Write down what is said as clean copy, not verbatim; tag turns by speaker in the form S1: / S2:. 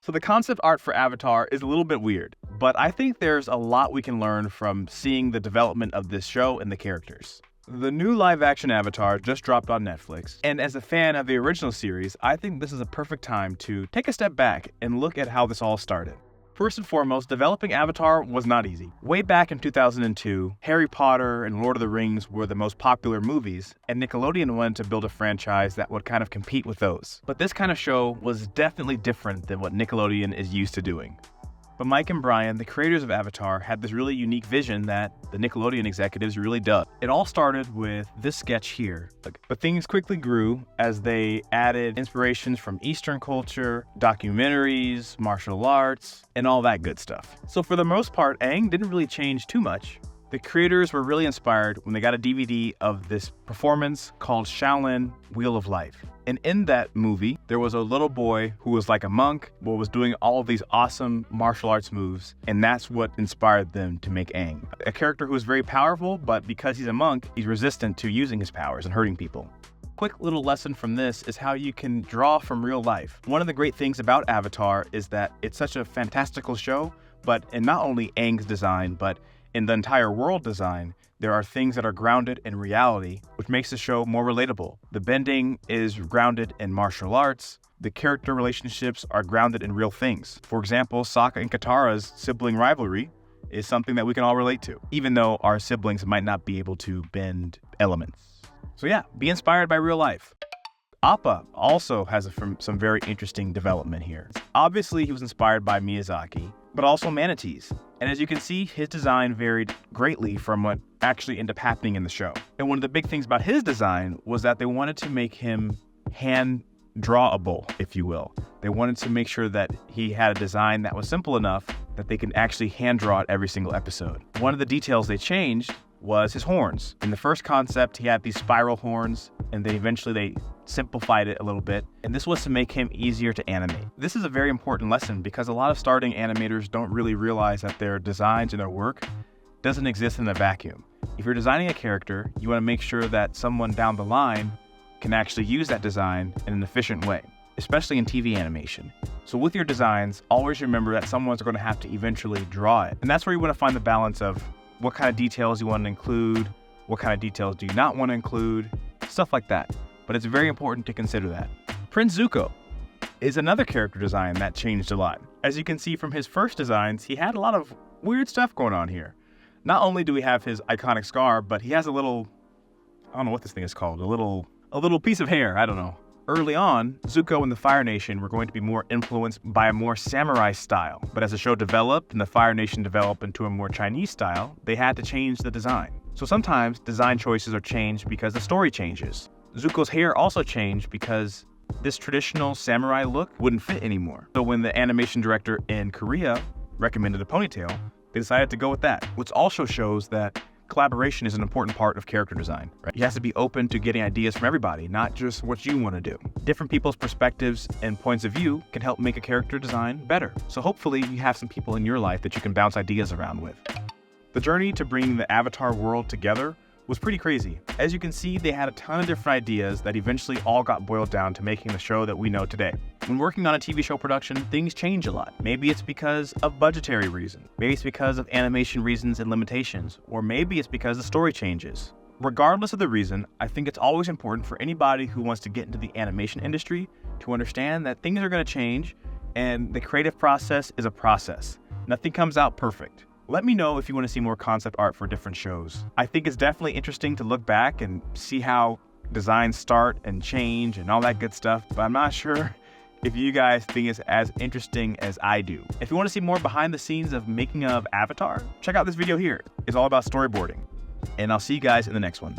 S1: So the concept art for Avatar is a little bit weird, but I think there's a lot we can learn from seeing the development of this show and the characters. The new live-action Avatar just dropped on Netflix, and as a fan of the original series, I think this is a perfect time to take a step back and look at how this all started. First and foremost, developing Avatar was not easy. Way back in 2002, Harry Potter and Lord of the Rings were the most popular movies, and Nickelodeon wanted to build a franchise that would kind of compete with those. But this kind of show was definitely different than what Nickelodeon is used to doing. But Mike and Brian, the creators of Avatar, had this really unique vision that the Nickelodeon executives really dug. It all started with this sketch here, but things quickly grew as they added inspirations from Eastern culture, documentaries, martial arts, and all that good stuff. So for the most part, Aang didn't really change too much. The creators were really inspired when they got a DVD of this performance called Shaolin Wheel of Life. And in that movie, there was a little boy who was like a monk, but was doing all of these awesome martial arts moves, and that's what inspired them to make Aang. A character who is very powerful, but because he's a monk, he's resistant to using his powers and hurting people. Quick little lesson from this is how you can draw from real life. One of the great things about Avatar is that it's such a fantastical show, but in not only Aang's design, but in the entire world design, there are things that are grounded in reality, which makes the show more relatable. The bending is grounded in martial arts. The character relationships are grounded in real things. For example, Sokka and Katara's sibling rivalry is something that we can all relate to, even though our siblings might not be able to bend elements. So yeah, be inspired by real life. Appa also has some very interesting development here. Obviously, he was inspired by Miyazaki, but also manatees. And as you can see, his design varied greatly from what actually ended up happening in the show. And one of the big things about his design was that they wanted to make him hand-drawable, if you will. They wanted to make sure that he had a design that was simple enough that they can actually hand-draw it every single episode. One of the details they changed was his horns. In the first concept, he had these spiral horns, and then eventually they simplified it a little bit, and this was to make him easier to animate. This is a very important lesson because a lot of starting animators don't really realize that their designs and their work doesn't exist in a vacuum. If you're designing a character, you want to make sure that someone down the line can actually use that design in an efficient way, especially in TV animation. So with your designs, always remember that someone's going to have to eventually draw it. And that's where you want to find the balance of what kind of details you want to include, what kind of details do you not want to include, stuff like that. But it's very important to consider that. Prince Zuko is another character design that changed a lot. As you can see from his first designs, he had a lot of weird stuff going on here. Not only do we have his iconic scar, but he has a little, I don't know what this thing is called, a little piece of hair, I don't know. Early on, Zuko and the Fire Nation were going to be more influenced by a more samurai style. But as the show developed and the Fire Nation developed into a more Chinese style, they had to change the design. So sometimes design choices are changed because the story changes. Zuko's hair also changed because this traditional samurai look wouldn't fit anymore. So when the animation director in Korea recommended a ponytail, they decided to go with that, which also shows that collaboration is an important part of character design, right? You have to be open to getting ideas from everybody, not just what you want to do. Different people's perspectives and points of view can help make a character design better. So hopefully you have some people in your life that you can bounce ideas around with. The journey to bringing the Avatar world together was pretty crazy. As you can see, they had a ton of different ideas that eventually all got boiled down to making the show that we know today. When working on a TV show production, things change a lot. Maybe it's because of budgetary reasons. Maybe it's because of animation reasons and limitations. Or maybe it's because the story changes. Regardless of the reason, I think it's always important for anybody who wants to get into the animation industry to understand that things are going to change and the creative process is a process. Nothing comes out perfect. Let me know if you want to see more concept art for different shows. I think it's definitely interesting to look back and see how designs start and change and all that good stuff, but I'm not sure if you guys think it's as interesting as I do. If you want to see more behind the scenes of making of Avatar, check out this video here. It's all about storyboarding. And I'll see you guys in the next one.